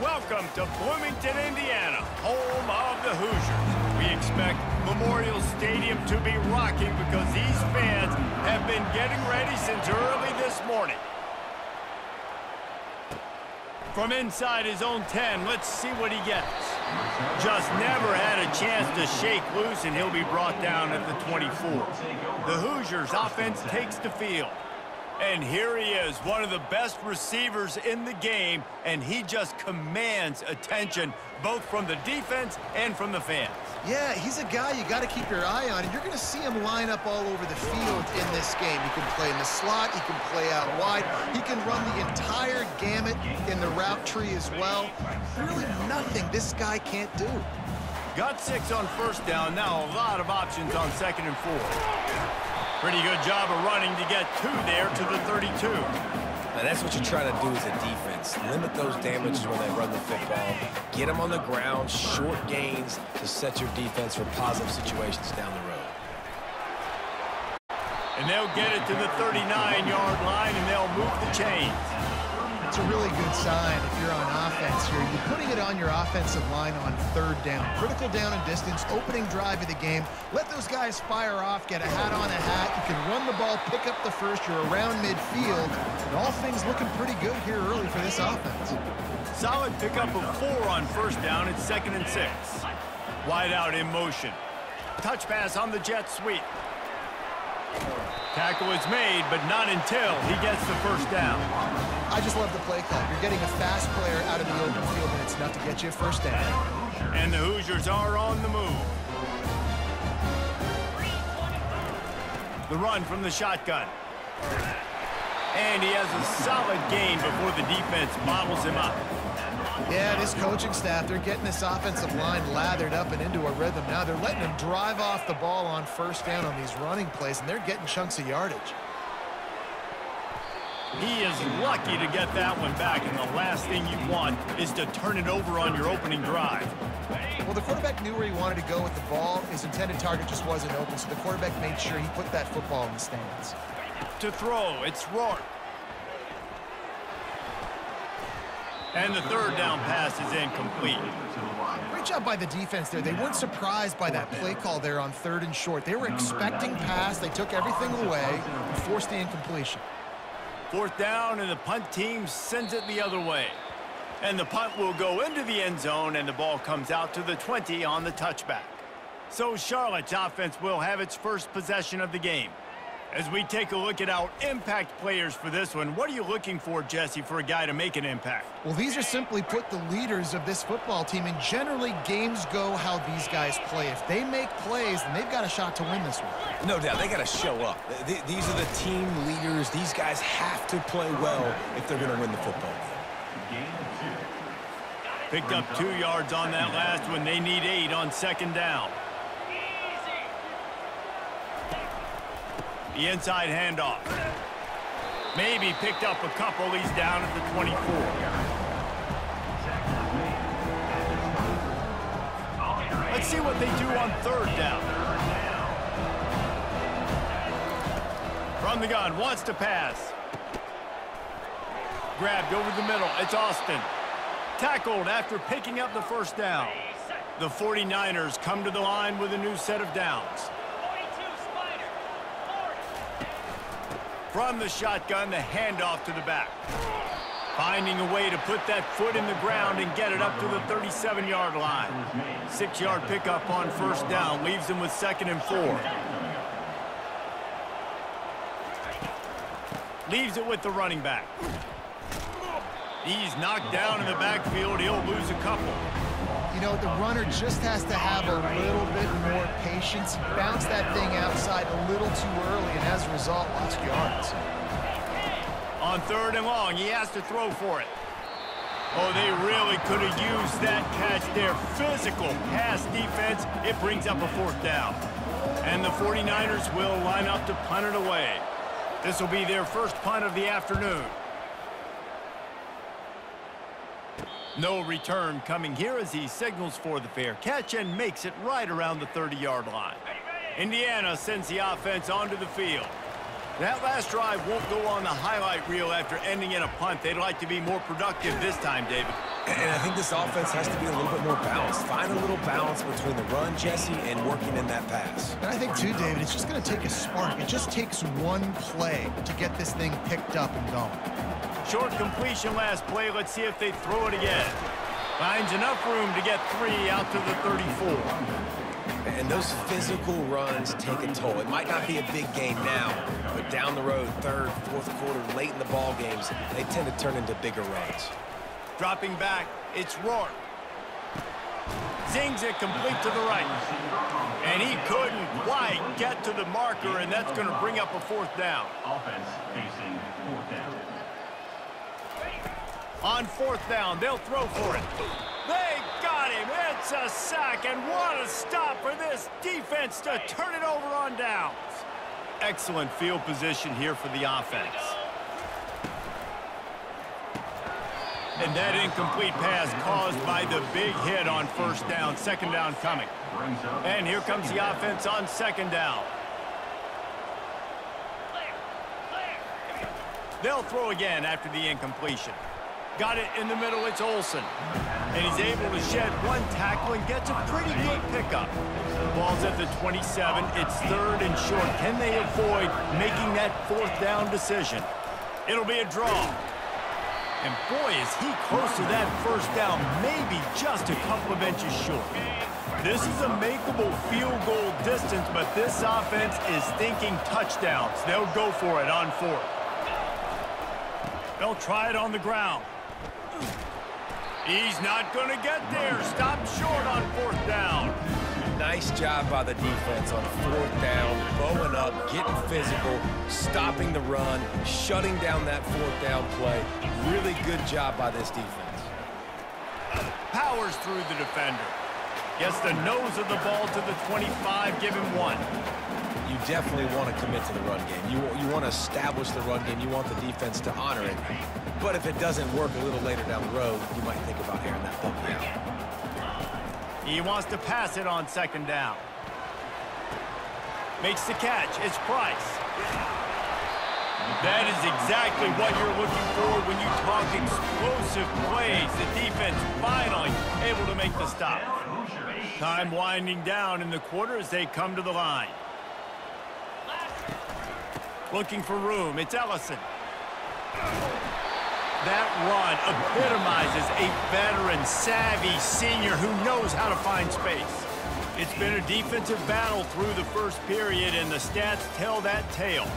Welcome to Bloomington, Indiana, home of the Hoosiers. We expect Memorial Stadium to be rocking because these fans have been getting ready since early this morning. From inside his own 10, let's see what he gets. Just never had a chance to shake loose, and he'll be brought down at the 24. The Hoosiers offense takes the field. And here he is, one of the best receivers in the game, and he just commands attention both from the defense and from the fans. Yeah, he's a guy you got to keep your eye on, and you're going to see him line up all over the field in this game. He can play in the slot, he can play out wide, he can run the entire gamut in the route tree as well. Really nothing this guy can't do. Got 6 on first down, now a lot of options on 2nd and 4. Pretty good job of running to get 2 there to the 32. Now that's what you try to do as a defense. Limit those damages when they run the football. Get them on the ground, short gains to set your defense for positive situations down the road. And they'll get it to the 39-yard line, and they'll move the chains. It's a really good sign if you're on offense here. You're putting it on your offensive line on 3rd down. Critical down and distance, opening drive of the game. Let those guys fire off, get a hat on a hat. You can run the ball, pick up the first. You're around midfield. And all things looking pretty good here early for this offense. Solid pickup of 4 on first down. It's 2nd and 6. Wide out in motion. Touch pass on the jet sweep. Tackle is made, but not until he gets the first down. I just love the play call. You're getting a fast player out of the open field, and it's enough to get you a first down. And the Hoosiers are on the move. The run from the shotgun. And he has a solid gain before the defense bottles him up. Yeah, this coaching staff, they're getting this offensive line lathered up and into a rhythm now. They're letting him drive off the ball on first down on these running plays, and they're getting chunks of yardage. He is lucky to get that one back, and the last thing you want is to turn it over on your opening drive. Well, the quarterback knew where he wanted to go with the ball. His intended target just wasn't open, so the quarterback made sure he put that football in the stands. To throw, it's Rourke. And the 3rd down pass is incomplete. Great job by the defense there. They weren't surprised by that play call there on 3rd and short. They were expecting pass. They took everything away and forced the incompletion. 4th down, and the punt team sends it the other way. And the punt will go into the end zone, and the ball comes out to the 20 on the touchback. So Charlotte's offense will have its first possession of the game. As we take a look at our impact players for this one, what are you looking for, Jesse, for a guy to make an impact? Well, these are simply put the leaders of this football team, and generally games go how these guys play. If they make plays, then they've got a shot to win this one. No doubt, they got to show up. These are the team leaders. These guys have to play well if they're going to win the football game. Picked up 2 yards on that last one. They need 8 on 2nd down. The inside handoff. Maybe picked up a couple. He's down at the 24. Let's see what they do on 3rd down. From the gun, wants to pass. Grabbed over the middle. It's Austin. Tackled after picking up the first down. The 49ers come to the line with a new set of downs. From the shotgun, the handoff to the back. Finding a way to put that foot in the ground and get it up to the 37-yard line. 6-yard pickup on first down leaves him with 2nd and 4. Leaves it with the running back. He's knocked down in the backfield. He'll lose a couple. You know, the runner just has to have a little bit more patience. He bounced that thing outside a little too early, and as a result, lost yards. On 3rd and long, he has to throw for it. Oh, they really could have used that catch there. Physical pass defense. It brings up a 4th down. And the 49ers will line up to punt it away. This will be their first punt of the afternoon. No return coming here as he signals for the fair catch and makes it right around the 30-yard line. Indiana sends the offense onto the field. That last drive won't go on the highlight reel after ending in a punt. They'd like to be more productive this time, David. And I think this offense has to be a little bit more balanced. Find a little balance between the run, Jesse, and working in that pass. And I think, too, David, it's just going to take a spark. It just takes one play to get this thing picked up and going. Short completion last play. Let's see if they throw it again. Finds enough room to get 3 out to the 34. And those physical runs take a toll. It might not be a big gain now, but down the road, third, fourth quarter, late in the ball games, they tend to turn into bigger runs. Dropping back, it's Rourke. Zings it complete to the right. And he couldn't quite get to the marker, and that's going to bring up a 4th down. Offense facing 4th down. On 4th down, they'll throw for it. They got him. It's a sack, and what a stop for this defense to turn it over on downs. Excellent field position here for the offense. And that incomplete pass caused by the big hit on 1st down. 2nd down coming. And here comes the offense on 2nd down. They'll throw again after the incompletion. Got it in the middle, it's Olsen. And he's able to shed 1 tackle and gets a pretty good pickup. Ball's at the 27, it's 3rd and short. Can they avoid making that 4th down decision? It'll be a draw. And boy, is he close to that 1st down, maybe just a couple of inches short. This is a makeable field goal distance, but this offense is thinking touchdowns. They'll go for it on 4th. They'll try it on the ground. He's not going to get there. Stop short on 4th down. Nice job by the defense on 4th down, bowing up, getting physical, stopping the run, shutting down that 4th down play. Really good job by this defense. Powers through the defender. Gets the nose of the ball to the 25, give him 1. You definitely want to commit to the run game. You want to establish the run game. You want the defense to honor it. But if it doesn't work a little later down the road, you might think about airing that puppy out. He wants to pass it on 2nd down. Makes the catch. It's Price. That is exactly what you're looking for when you talk explosive plays. The defense finally able to make the stop. Time winding down in the quarter as they come to the line. Looking for room. It's Ellison. That run epitomizes a veteran, savvy senior who knows how to find space. It's been a defensive battle through the 1st period, and the stats tell that tale.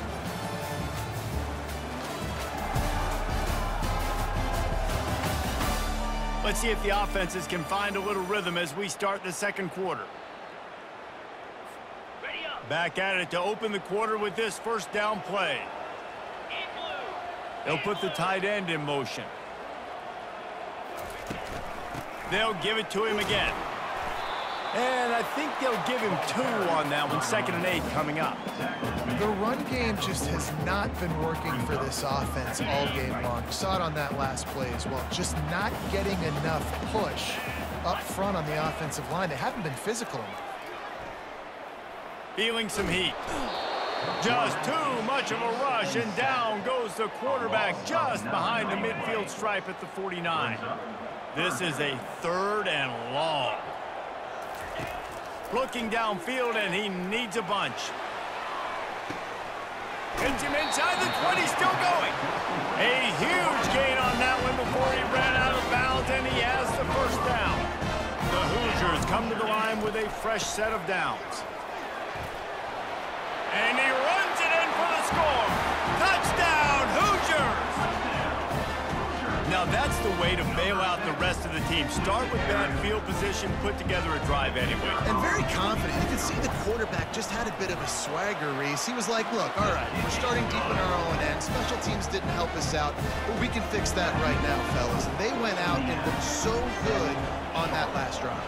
Let's see if the offenses can find a little rhythm as we start the 2nd quarter. Back at it to open the quarter with this 1st down play. They'll put the tight end in motion. They'll give it to him again. And I think they'll give him 2 on that one. 2nd and 8 coming up. The run game just has not been working for this offense all game long. You saw it on that last play as well. Just not getting enough push up front on the offensive line. They haven't been physical enough. Feeling some heat. Just too much of a rush, and down goes the quarterback just behind the midfield stripe at the 49. This is a 3rd and long. Looking downfield, and he needs a bunch. Hits him inside the 20, still going. A huge gain on that one before he ran out of bounds, and he has the 1st down. The Hoosiers come to the line with a fresh set of downs. And he runs it in for the score. Touchdown, Hoosiers! Now that's the way to bail out the rest of the team. Start with bad field position, put together a drive anyway. And very confident. You can see the quarterback just had a bit of a swagger, Reese. He was like, look, all right, we're starting deep in our own end. Special teams didn't help us out, but we can fix that right now, fellas. And they went out and looked so good on that last drive.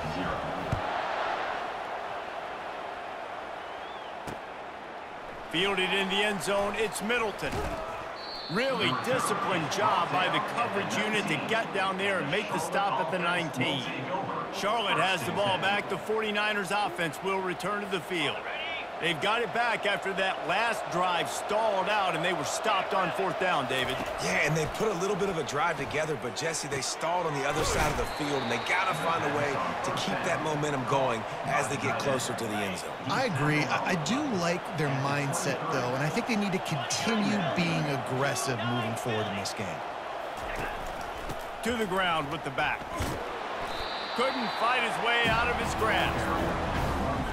Fielded in the end zone, it's Middleton. Really disciplined job by the coverage unit to get down there and make the stop at the 19. Charlotte has the ball back. The 49ers offense will return to the field. They've got it back after that last drive stalled out, and they were stopped on 4th down, David. Yeah, and they put a little bit of a drive together, but, Jesse, they stalled on the other side of the field, and they got to find a way to keep that momentum going as they get closer to the end zone. I agree. I do like their mindset, though, and I think they need to continue being aggressive moving forward in this game. To the ground with the back. Couldn't fight his way out of his grasp.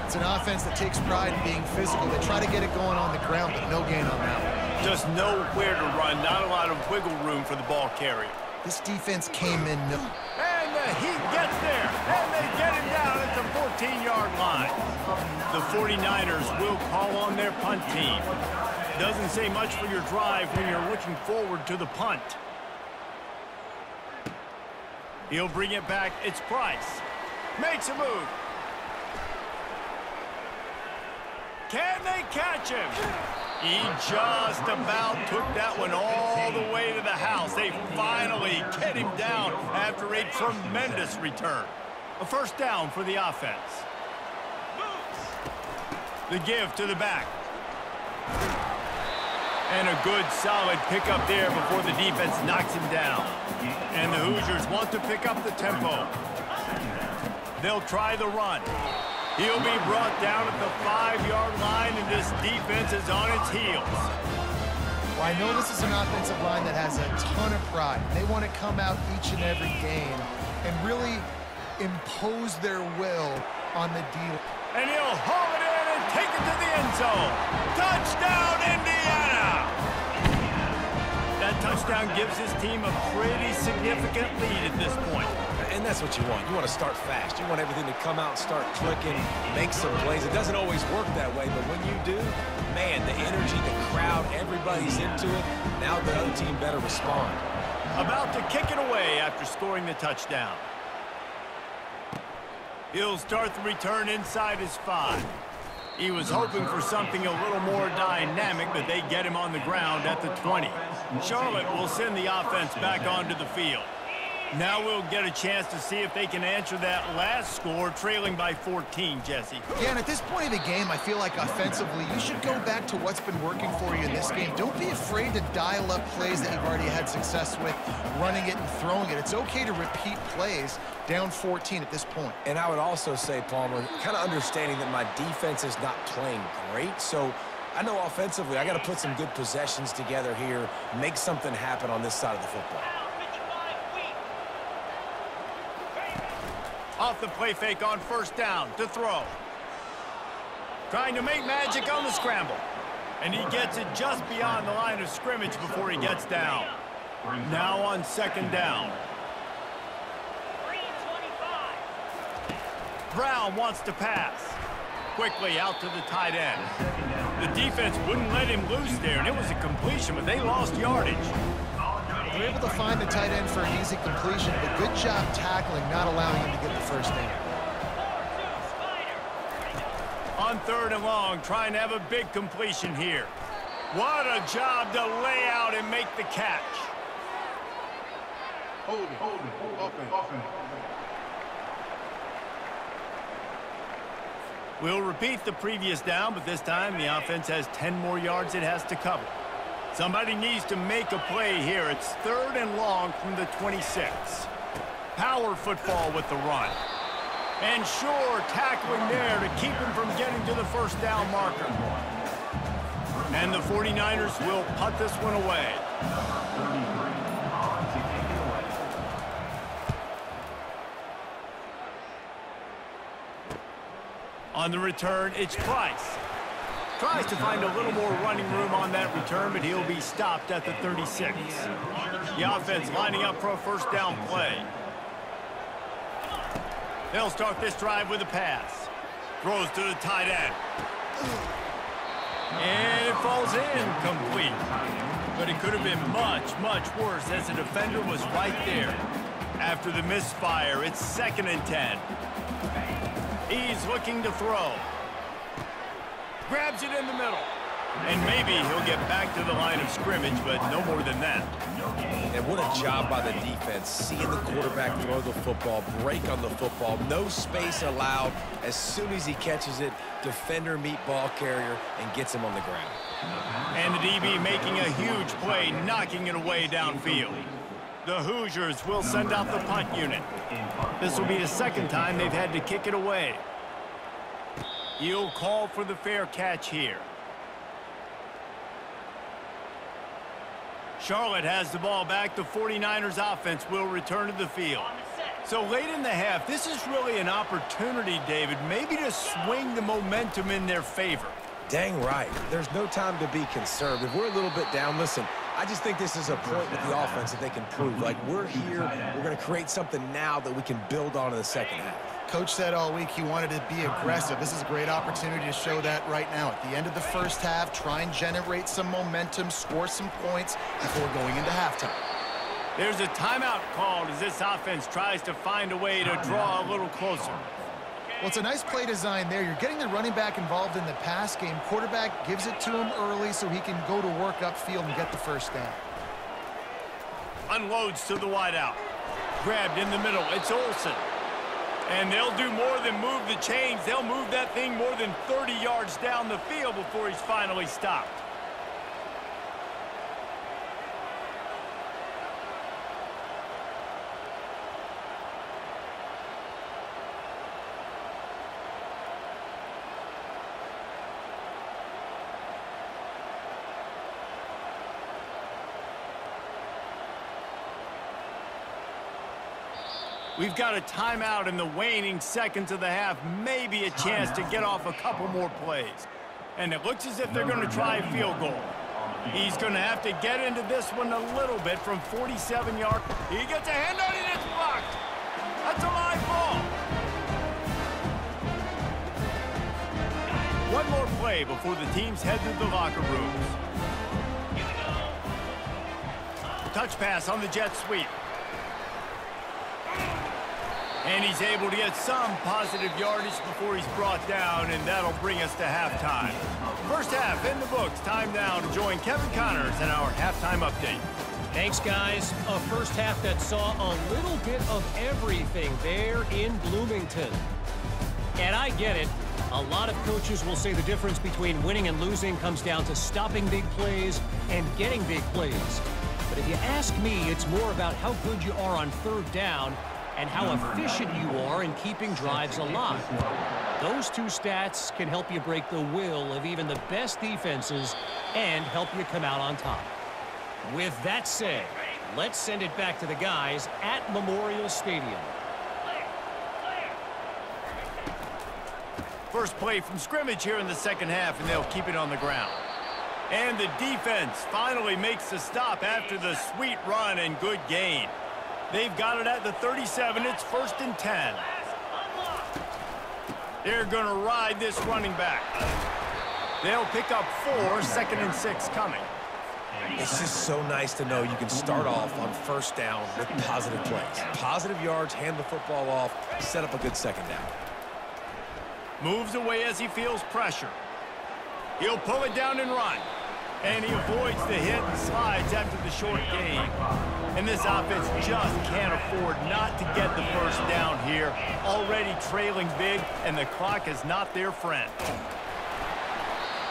It's an offense that takes pride in being physical. They try to get it going on the ground, but no gain on that one. Just nowhere to run, not a lot of wiggle room for the ball carrier. This defense came in. And the Heat gets there, and they get him down at the 14-yard line. The 49ers will call on their punt team. Doesn't say much for your drive when you're looking forward to the punt. He'll bring it back. It's Price. Makes a move. Can they catch him? He just about took that one all the way to the house. They finally get him down after a tremendous return. A 1st down for the offense. The give to the back. And a good solid pickup there before the defense knocks him down. And the Hoosiers want to pick up the tempo. They'll try the run. He'll be brought down at the 5-yard line, and this defense is on its heels. Well, I know this is an offensive line that has a ton of pride. They want to come out each and every game and really impose their will on the deal. And he'll haul it in and take it to the end zone. Touchdown, Indiana! That touchdown gives his team a pretty significant lead at this point. And that's what you want. You want to start fast. You want everything to come out, start clicking, make some plays. It doesn't always work that way, but when you do, man, the energy, the crowd, everybody's into it. Now the other team better respond. About to kick it away after scoring the touchdown. He'll start the return inside his 5. He was hoping for something a little more dynamic, but they get him on the ground at the 20. Charlotte will send the offense back onto the field. Now we'll get a chance to see if they can answer that last score, trailing by 14, Jesse. Yeah, and at this point of the game, I feel like offensively, you should go back to what's been working for you in this game. Don't be afraid to dial up plays that you've already had success with, running it and throwing it. It's okay to repeat plays down 14 at this point. And I would also say, Palmer, kind of understanding that my defense is not playing great, so I know offensively I got to put some good possessions together here, make something happen on this side of the football. Off the play fake on 1st down to throw. Trying to make magic on the scramble. And he gets it just beyond the line of scrimmage before he gets down. Now on 2nd down. Brown wants to pass. Quickly out to the tight end. The defense wouldn't let him loose there, and it was a completion, but they lost yardage. They're able to find the tight end for an easy completion, but good job tackling, not allowing him to get the 1st down. On 3rd and long, trying to have a big completion here. What a job to lay out and make the catch. Hold it, open. We'll repeat the previous down, but this time the offense has 10 more yards it has to cover. Somebody needs to make a play here. It's 3rd and long from the 26. Power football with the run. And sure, tackling there to keep him from getting to the 1st down marker. And the 49ers will punt this one away. On the return, it's Price. Tries to find a little more running room on that return, but he'll be stopped at the 36. The offense lining up for a 1st down play. They'll start this drive with a pass. Throws to the tight end. And it falls incomplete. But it could have been much, much worse as the defender was right there. After the misfire, it's 2nd and 10. He's looking to throw. Grabs it in the middle. And maybe he'll get back to the line of scrimmage, but no more than that. And what a job by the defense, seeing the quarterback throw the football, break on the football, no space allowed. As soon as he catches it, defender meet ball carrier and gets him on the ground. And the DB making a huge play, knocking it away downfield. The Hoosiers will send out the punt unit. This will be the second time they've had to kick it away. He'll call for the fair catch here. Charlotte has the ball back. The 49ers offense will return to the field. So late in the half, this is really an opportunity, David, maybe to swing the momentum in their favor. Dang right. There's no time to be concerned. If we're a little bit down, listen, I just think this is a point with the offense that they can prove. Like, we're here, we're going to create something now that we can build on in the second half. Coach said all week he wanted to be aggressive. This is a great opportunity to show that right now. At the end of the first half, try and generate some momentum, score some points before going into halftime. There's a timeout called as this offense tries to find a way to draw a little closer. Well, it's a nice play design there. You're getting the running back involved in the pass game. Quarterback gives it to him early so he can go to work upfield and get the first down. Unloads to the wideout. Grabbed in the middle. It's Olsen. And they'll do more than move the chains. They'll move that thing more than 30 yards down the field before he's finally stopped. We've got a timeout in the waning seconds of the half, maybe a chance to get off a couple more plays. And it looks as if they're going to try a field goal. He's going to have to get into this one a little bit from 47 yards. He gets a hand on it, it's blocked. That's a live ball. One more play before the teams head to the locker rooms. Touch pass on the jet sweep. And he's able to get some positive yardage before he's brought down, and that'll bring us to halftime. First half in the books. Time now to join Kevin Connors in our halftime update. Thanks, guys. A first half that saw a little bit of everything there in Bloomington. And I get it. A lot of coaches will say the difference between winning and losing comes down to stopping big plays and getting big plays. But if you ask me, it's more about how good you are on third down and how efficient you are in keeping drives alive. Those two stats can help you break the will of even the best defenses and help you come out on top. With that said, let's send it back to the guys at Memorial Stadium. First play from scrimmage here in the second half, and they'll keep it on the ground. And the defense finally makes the stop after the sweet run and good gain. They've got it at the 37. It's 1st and 10. They're going to ride this running back. They'll pick up 4, 2nd and 6 coming. It's just so nice to know you can start off on first down with positive plays. Positive yards, hand the football off, set up a good second down. Moves away as he feels pressure. He'll pull it down and run. And he avoids the hit and slides after the short gain. And this offense just can't afford not to get the first down here. Already trailing big, and the clock is not their friend.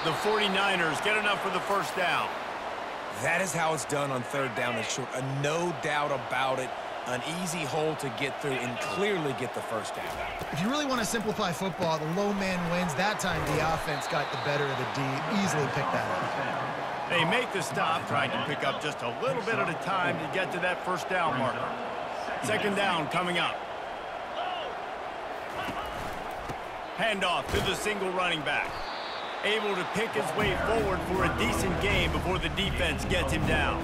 The 49ers get enough for the first down. That is how it's done on third down and short. No doubt about it. An easy hole to get through and clearly get the first down. If you really want to simplify football, the low man wins. That time the offense got the better of the D. Easily picked that up. They make the stop, trying to pick up just a little bit at a time to get to that first down marker. Second down coming up. Handoff to the single running back. Able to pick his way forward for a decent gain before the defense gets him down.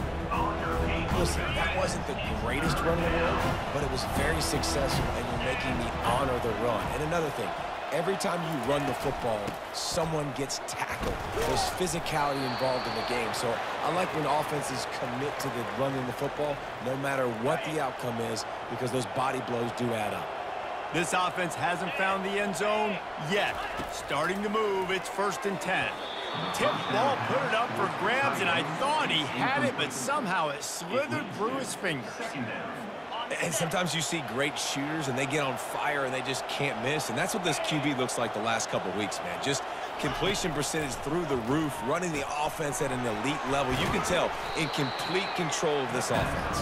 Listen, that wasn't the greatest run in the world, but it was very successful, and you're making me honor the run. And another thing, every time you run the football, someone gets tackled. There's physicality involved in the game. So I like when offenses commit to the running the football, no matter what the outcome is, because those body blows do add up. This offense hasn't found the end zone yet. Starting to move, it's 1st and 10. Tip ball, put it up for grabs, and I thought he had it, but somehow it slithered through his fingers. And sometimes you see great shooters, and they get on fire, and they just can't miss. And that's what this QB looks like the last couple weeks, man. Just completion percentage through the roof, running the offense at an elite level. You can tell in complete control of this offense.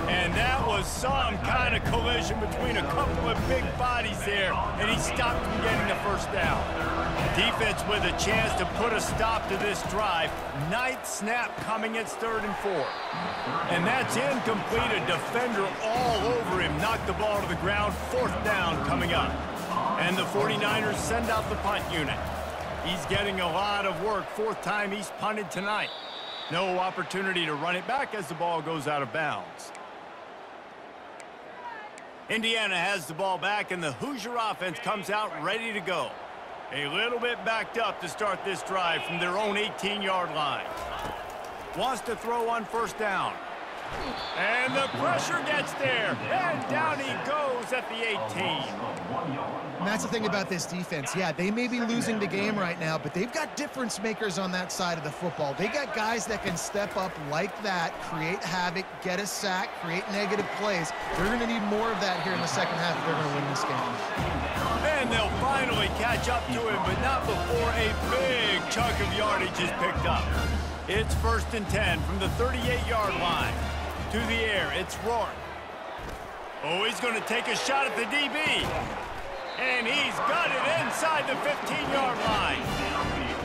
And that was some kind of collision between a couple of big bodies there, and he stopped from getting the first down. Defense with a chance to put a stop to this drive. Ninth snap coming. It's 3rd and 4. And that's incomplete. A defender all over him. Knocked the ball to the ground. 4th down coming up. And the 49ers send out the punt unit. He's getting a lot of work. 4th time he's punted tonight. No opportunity to run it back as the ball goes out of bounds. Indiana has the ball back, and the Hoosier offense comes out ready to go. A little bit backed up to start this drive from their own 18-yard line. Wants to throw on 1st down. And the pressure gets there. And down he goes at the 18. And that's the thing about this defense. Yeah, they may be losing the game right now, but they've got difference makers on that side of the football. They got guys that can step up like that, create havoc, get a sack, create negative plays. They're going to need more of that here in the second half if they're going to win this game. And they'll finally catch up to him, but not before a big chunk of yardage is picked up. It's 1st and 10 from the 38-yard line. To the air, it's Rourke. Oh, he's going to take a shot at the DB. And he's got it inside the 15-yard line.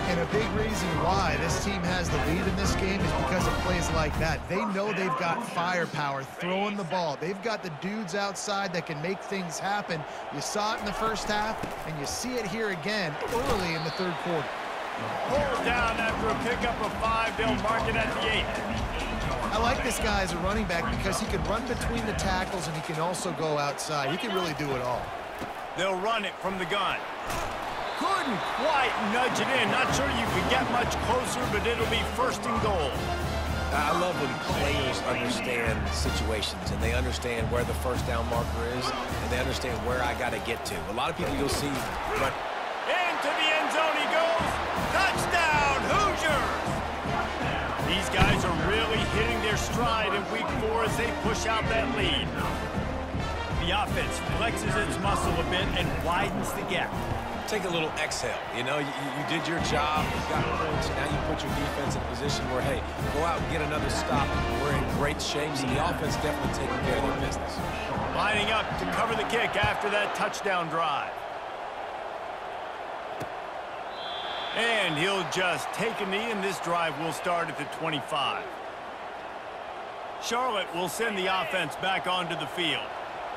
And a big reason why this team has the lead in this game is because of plays like that. They know they've got firepower throwing the ball. They've got the dudes outside that can make things happen. You saw it in the first half, and you see it here again early in the 3rd quarter. Pulled down after a pickup of 5. They'll mark it at the 8. I like this guy as a running back because he can run between the tackles and he can also go outside. He can really do it all. They'll run it from the gun. Couldn't quite nudge it in. Not sure you could get much closer, but it'll be 1st and goal. I love when players understand situations and they understand where the 1st down marker is and they understand where I got to get to. A lot of people you'll see run. Into the end zone he goes. Touchdown, Hoosiers! These guys are really hitting their stride in week 4 as they push out that lead. The offense flexes its muscle a bit and widens the gap. Take a little exhale. You know, you did your job. You got points. Now you put your defense in a position where, hey, go out and get another stop. We're in great shape, so the offense definitely taking care of their business. Lining up to cover the kick after that touchdown drive. And he'll just take a knee, and this drive will start at the 25. Charlotte will send the offense back onto the field.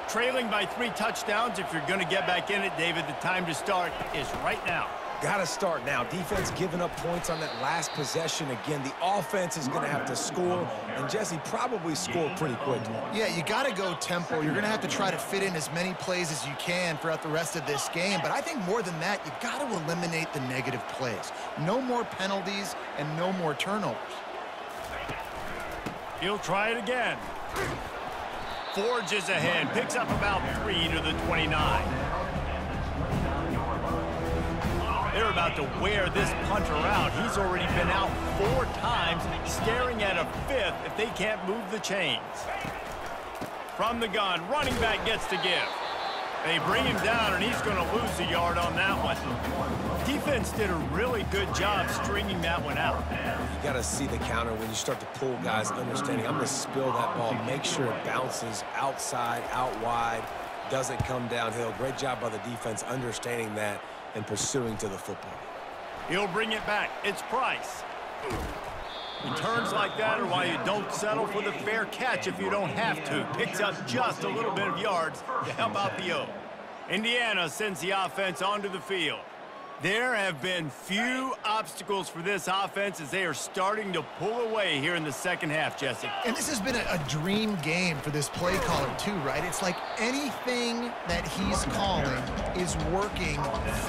Trailing by 3 touchdowns. If you're going to get back in it, David, the time to start is right now. Got to start now. Defense giving up points on that last possession. Again, the offense is going to have to score, and Jesse probably scored pretty quickly. Yeah, you got to go tempo. You're going to have to try to fit in as many plays as you can throughout the rest of this game. But I think more than that, you got to eliminate the negative plays. No more penalties and no more turnovers. He'll try it again. Forges ahead, picks up about 3 to the 29. They're about to wear this punter out. He's already been out 4 times, staring at a 5th if they can't move the chains. From the gun, running back gets to give. They bring him down, and he's going to lose a yard on that one. Defense did a really good job stringing that one out. You got to see the counter when you start to pull guys, understanding I'm going to spill that ball, make sure it bounces outside, out wide, doesn't come downhill. Great job by the defense understanding that and pursuing to the football. He'll bring it back. It's Price. Returns like that are why you don't settle for the fair catch if you don't have to. Picks up just a little bit of yards to help out the O. Indiana sends the offense onto the field. There have been few obstacles for this offense as they are starting to pull away here in the second half, Jesse. And this has been a dream game for this play caller too, right? It's like anything that he's calling is working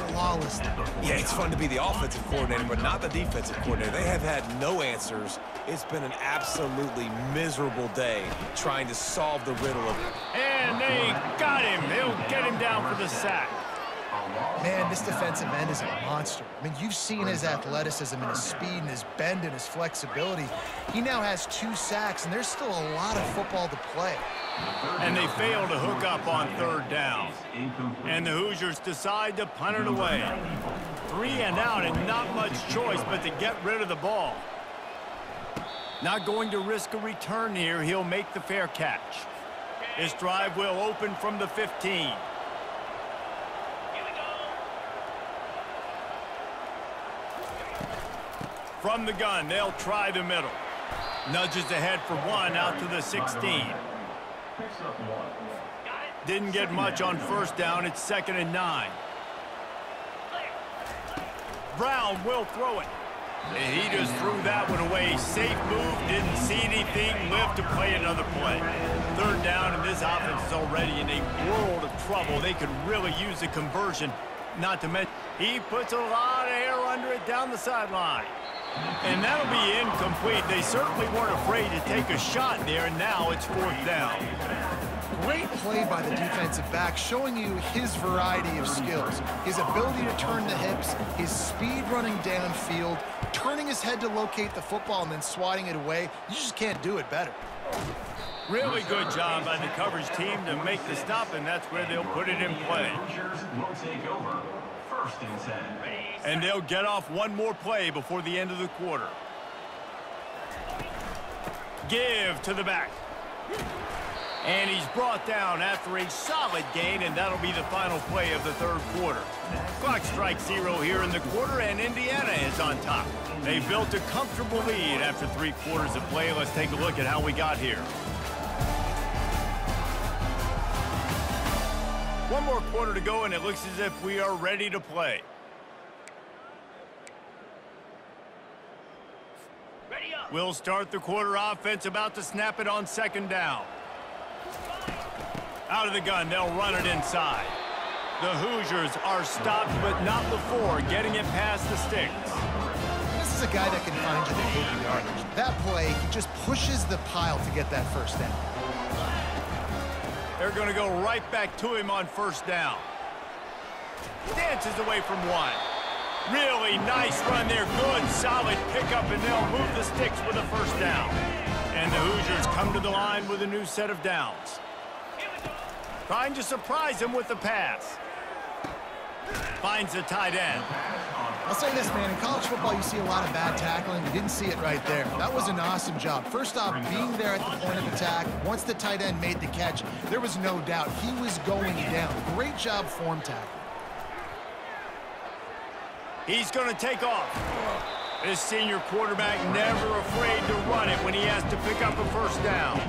flawlessly. Yeah, it's fun to be the offensive coordinator, but not the defensive coordinator. They have had no answers. It's been an absolutely miserable day trying to solve the riddle of it. And they got him. They'll get him down for the sack. Man, this defensive end is a monster. I mean, you've seen his athleticism and his speed and his bend and his flexibility. He now has 2 sacks, and there's still a lot of football to play. And they fail to hook up on 3rd down. And the Hoosiers decide to punt it away. 3 and out, and not much choice but to get rid of the ball. Not going to risk a return here. He'll make the fair catch. This drive will open from the 15. From the gun, they'll try the middle. Nudges ahead for 1 out to the 16. Didn't get much on 1st down. It's 2nd and 9. Brown will throw it. And he just threw that one away. Safe move, didn't see anything, lived to play another play. 3rd down, and this offense is already in a world of trouble. They could really use a conversion. Not to mention, he puts a lot of air under it down the sideline. And that'll be incomplete. They certainly weren't afraid to take a shot there, and now it's 4th down. Great play by the defensive back, showing you his variety of skills. His ability to turn the hips, his speed running downfield, turning his head to locate the football and then swatting it away. You just can't do it better. Really good job by the coverage team to make the stop, and that's where they'll put it in play. And they'll get off one more play before the end of the quarter. Give to the back. And he's brought down after a solid gain, and that'll be the final play of the 3rd quarter. Clock strikes 0 here in the quarter, and Indiana is on top. They built a comfortable lead after 3 quarters of play. Let's take a look at how we got here. One more quarter to go, and it looks as if we are ready to play. We'll start the quarter offense, about to snap it on 2nd down. Out of the gun, they'll run it inside. The Hoosiers are stopped, but not before getting it past the sticks. This is a guy that can find you the 80 yardage. That play, he just pushes the pile to get that 1st down. They're going to go right back to him on 1st down. Dances away from 1. Really nice run there. Good, solid pickup, and they'll move the sticks with a 1st down. And the Hoosiers come to the line with a new set of downs. Trying to surprise him with the pass. Finds the tight end. I'll say this, man. In college football, you see a lot of bad tackling. You didn't see it right there. That was an awesome job. First off, being there at the point of attack. Once the tight end made the catch, there was no doubt he was going down. Great job form tackle. He's going to take off. This senior quarterback never afraid to run it when he has to pick up a 1st down.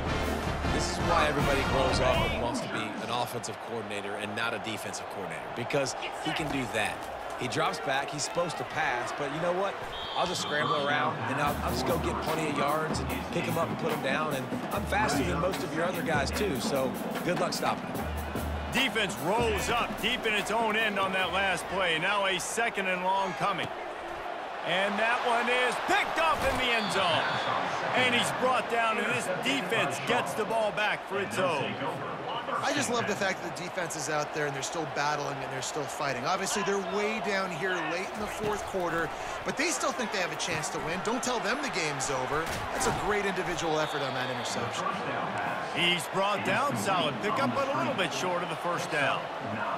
This is why everybody grows up and wants to be an offensive coordinator and not a defensive coordinator, because he can do that. He drops back, he's supposed to pass, but you know what? I'll just scramble around, and I'll just go get plenty of yards and pick him up and put him down, and I'm faster than most of your other guys, too, so good luck stopping him. Defense rolls up deep in its own end on that last play. Now a 2nd and long coming. And that one is picked up in the end zone. And he's brought down, and this defense gets the ball back for its own. I just love the fact that the defense is out there and they're still battling and they're still fighting. Obviously, they're way down here late in the 4th quarter, but they still think they have a chance to win. Don't tell them the game's over. That's a great individual effort on that interception. He's brought down, solid pickup, but a little bit short of the 1st down.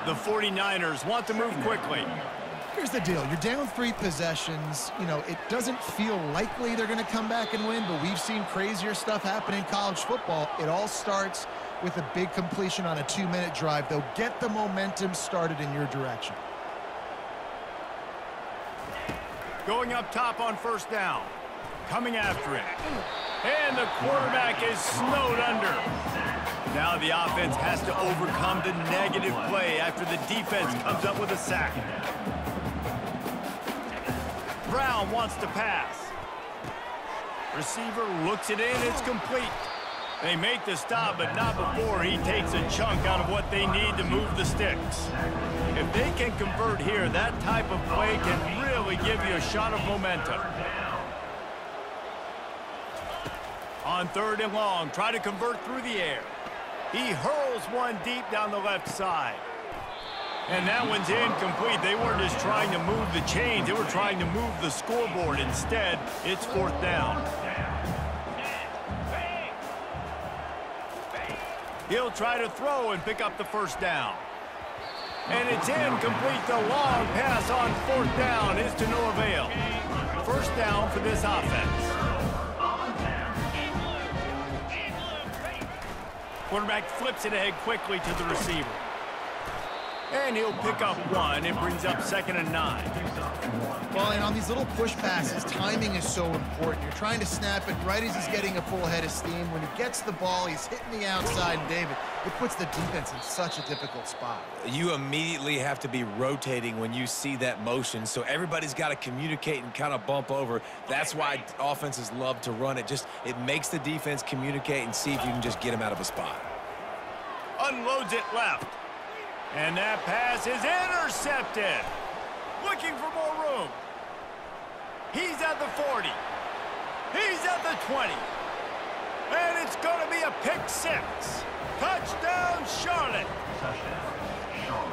The 49ers want to move quickly. Here's the deal. You're down 3 possessions. You know, it doesn't feel likely they're going to come back and win, but we've seen crazier stuff happen in college football. It all starts with a big completion on a 2-minute drive. They'll get the momentum started in your direction. Going up top on 1st down. Coming after it. And the quarterback is snowed under. Now the offense has to overcome the negative play after the defense comes up with a sack. Brown wants to pass. Receiver looks it in. It's complete. They make the stop, but not before he takes a chunk out of what they need to move the sticks. If they can convert here, that type of play can really give you a shot of momentum. On 3rd and long, try to convert through the air. He hurls one deep down the left side. And that one's incomplete. They weren't just trying to move the chains. They were trying to move the scoreboard. Instead, it's 4th down. He'll try to throw and pick up the 1st down. And it's incomplete. The long pass on 4th down is to no avail. 1st down for this offense. Quarterback flips it ahead quickly to the receiver. And he'll pick up 1. It brings up 2nd and 9. Well, and on these little push passes, timing is so important. You're trying to snap it right as he's getting a full head of steam. When he gets the ball, he's hitting the outside, and David, it puts the defense in such a difficult spot. You immediately have to be rotating when you see that motion, so everybody's got to communicate and kind of bump over. That's why offenses love to run it. It makes the defense communicate and see if you can just get him out of a spot. Unloads it left. And that pass is intercepted. Looking for more room. He's at the 40. He's at the 20. And it's going to be a pick 6. Touchdown, Charlotte.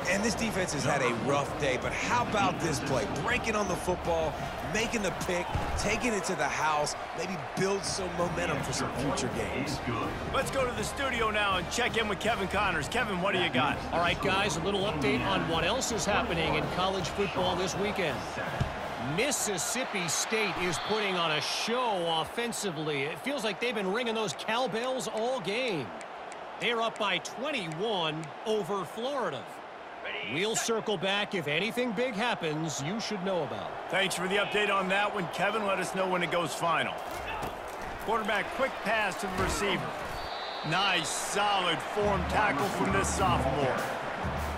And this defense has had a rough day, but how about this play? Breaking on the football, making the pick, taking it to the house, maybe build some momentum for some future games. Let's go to the studio now and check in with Kevin Connors. Kevin, what do you got? All right, guys, a little update on what else is happening in college football this weekend. Mississippi State is putting on a show offensively. It feels like they've been ringing those cowbells all game. They're up by 21 over Florida. We'll circle back. If anything big happens, you should know about it. Thanks for the update on that one, Kevin. Let us know when it goes final. Quarterback, quick pass to the receiver. Nice, solid form tackle from this sophomore.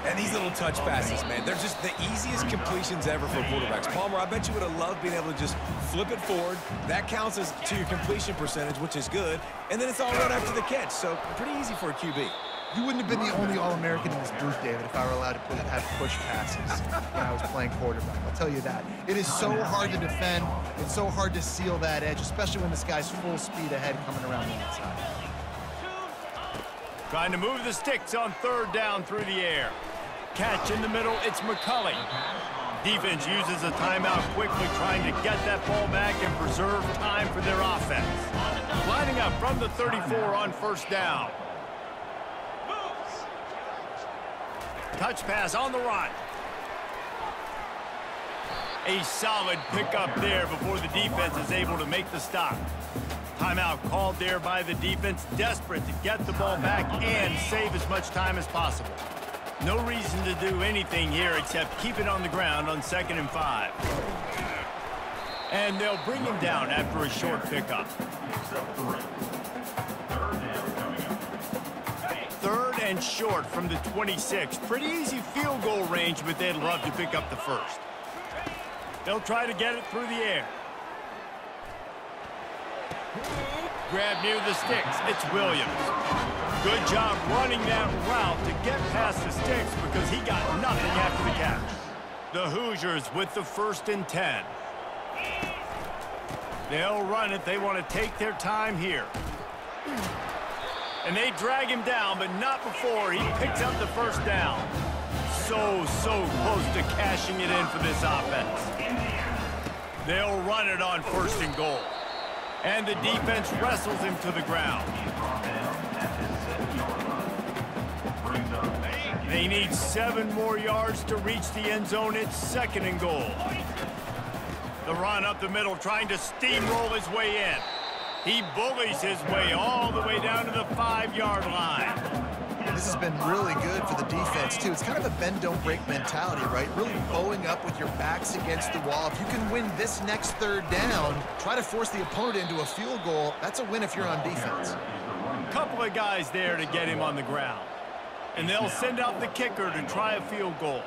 And these little touch passes, man, they're just the easiest completions ever for quarterbacks. Palmer, I bet you would have loved being able to just flip it forward. That counts as to your completion percentage, which is good. And then it's all right after the catch, so pretty easy for a QB. You wouldn't have been the only All-American in this booth, David, if I were allowed to have push passes when I was playing quarterback. I'll tell you that. It is so hard to defend. It's so hard to seal that edge, especially when this guy's full speed ahead coming around the outside. Trying to move the sticks on 3rd down through the air. Catch in the middle, it's McCulley. Defense uses a timeout quickly, trying to get that ball back and preserve time for their offense. Lining up from the 34 on 1st down. Touch pass on the run. A solid pickup there before the defense is able to make the stop. Timeout called there by the defense, desperate to get the ball back and save as much time as possible. No reason to do anything here except keep it on the ground on 2nd and 5. And they'll bring him down after a short pickup. 3rd and short from the 26. Pretty easy field goal range, but they'd love to pick up the 1st. They'll try to get it through the air. Grab near the sticks. It's Williams. Good job running that route to get past the sticks because he got nothing after the catch. The Hoosiers with the 1st and 10. They'll run it. They want to take their time here. And they drag him down, but not before he picks up the 1st down. So close to cashing it in for this offense. They'll run it on 1st and goal. And the defense wrestles him to the ground. They need 7 more yards to reach the end zone. It's 2nd and goal. The run up the middle, trying to steamroll his way in. He bullies his way all the way down to the 5-yard line. This has been really good for the defense, too. It's kind of a bend-don't-break mentality, right? Really bowing up with your backs against the wall. If you can win this next 3rd down, try to force the opponent into a field goal. That's a win if you're on defense. Couple of guys there to get him on the ground. And they'll send out the kicker to try a field goal.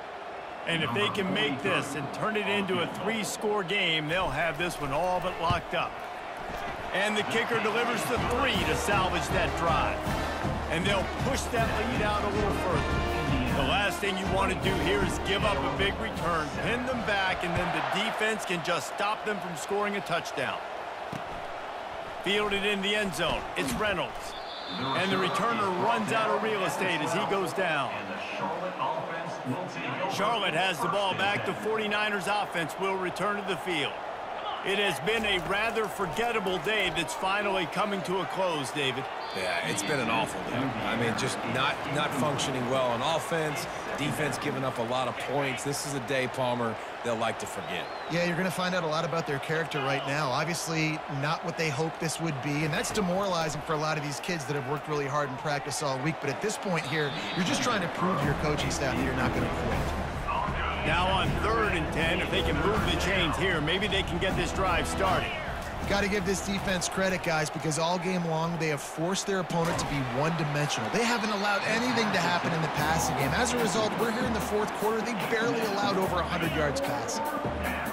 And if they can make this and turn it into a 3-score game, they'll have this one all but locked up. And the kicker delivers the 3 to salvage that drive. And they'll push that lead out a little further. The last thing you want to do here is give up a big return, pin them back, and then the defense can just stop them from scoring a touchdown. Fielded in the end zone, it's Reynolds. And the returner runs out of real estate as he goes down. And the Charlotte offense will take Charlotte has the ball back. The 49ers offense will return to the field. It has been a rather forgettable day that's finally coming to a close, David. Yeah, it's been an awful day. I mean, just not functioning well on offense, defense giving up a lot of points. This is a day, Palmer, they'll like to forget. Yeah, you're going to find out a lot about their character right now. Obviously, not what they hoped this would be, and that's demoralizing for a lot of these kids that have worked really hard in practice all week. But at this point here, you're just trying to prove to your coaching staff that you're not going to quit. Now on 3rd and 10, if they can move the chains here, maybe they can get this drive started. Got to give this defense credit, guys, because all game long they have forced their opponent to be one-dimensional. They haven't allowed anything to happen in the passing game. As a result, we're here in the 4th quarter. They barely allowed over 100 yards passing.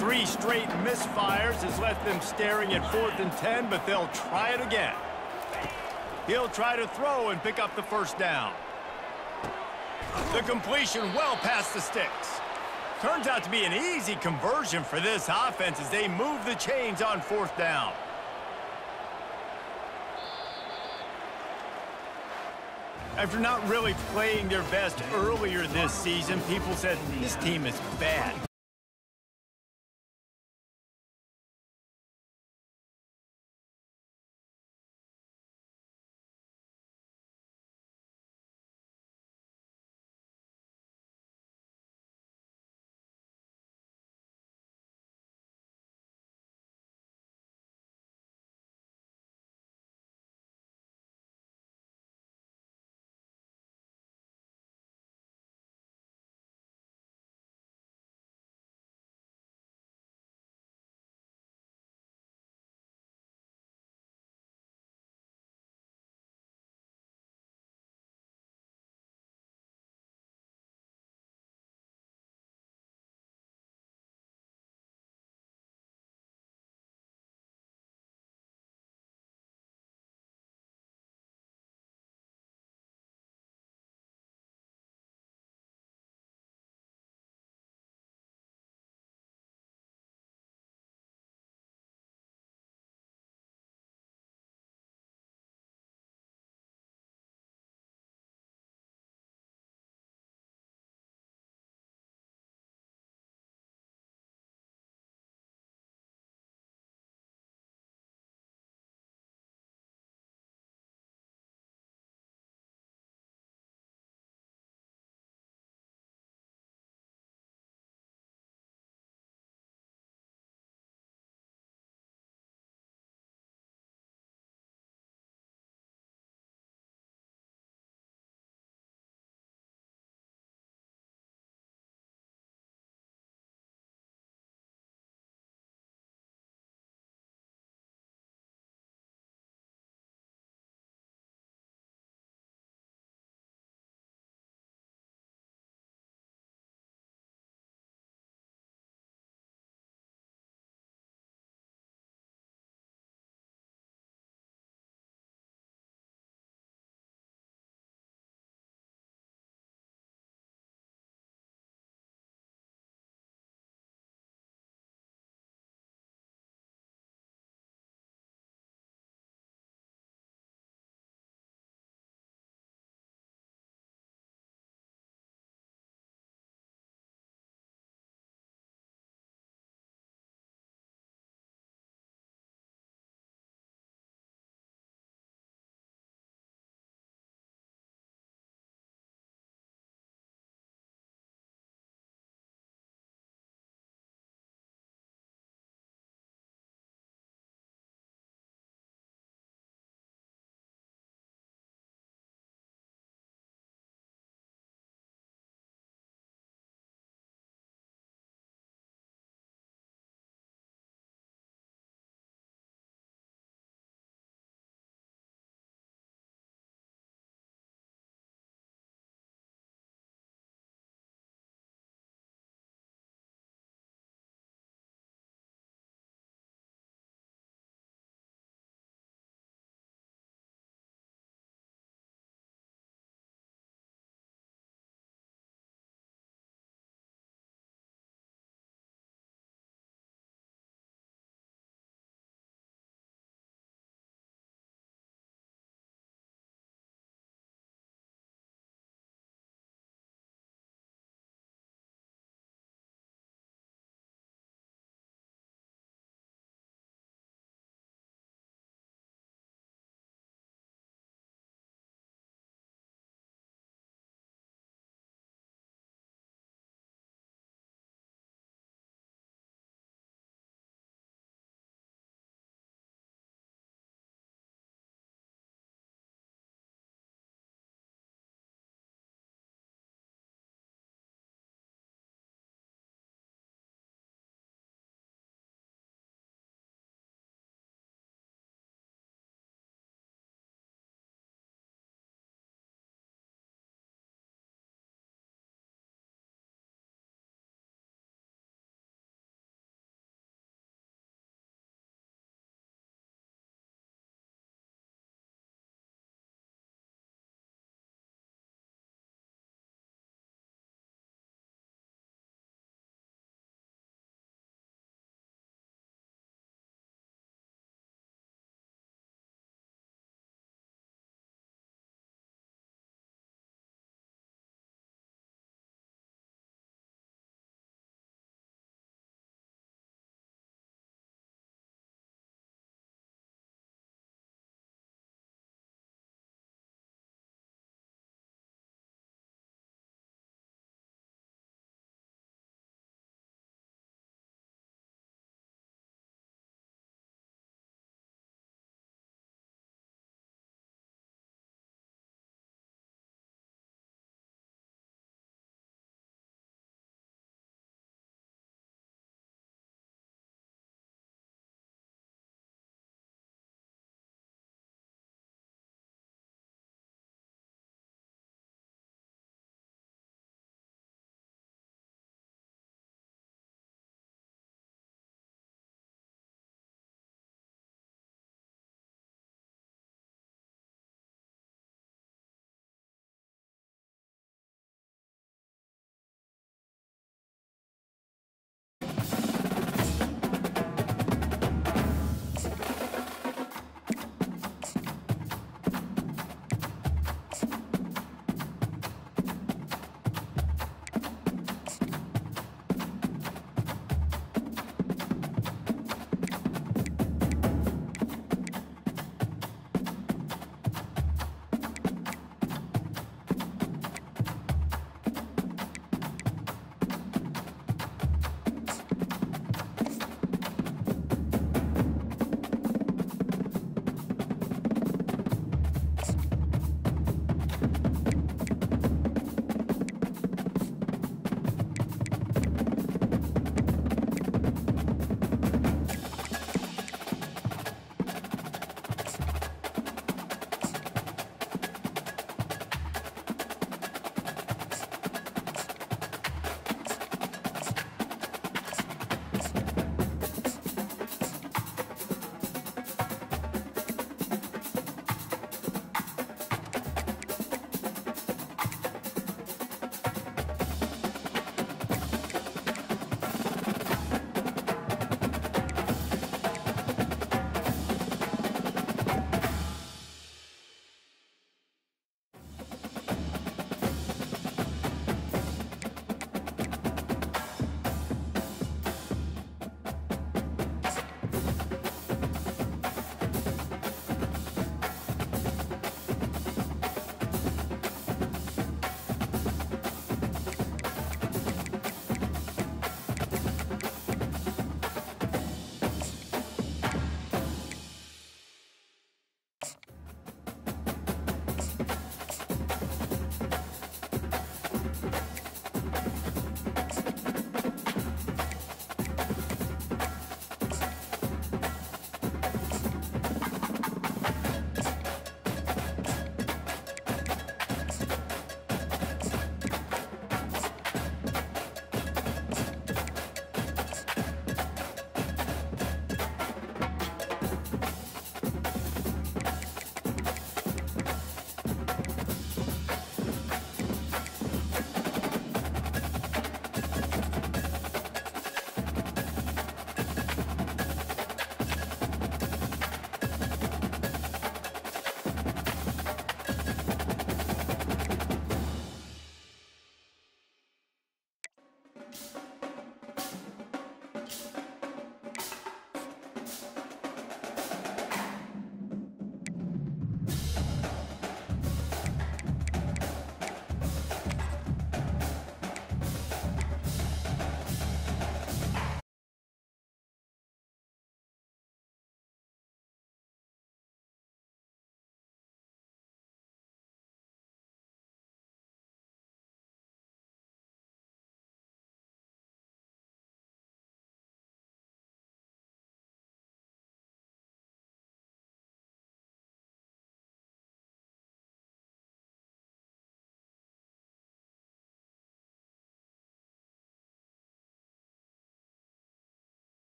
3 straight misfires has left them staring at 4th and 10, but they'll try it again. He'll try to throw and pick up the first down. The completion well past the sticks. Turns out to be an easy conversion for this offense as they move the chains on 4th down. After not really playing their best earlier this season, people said this team is bad.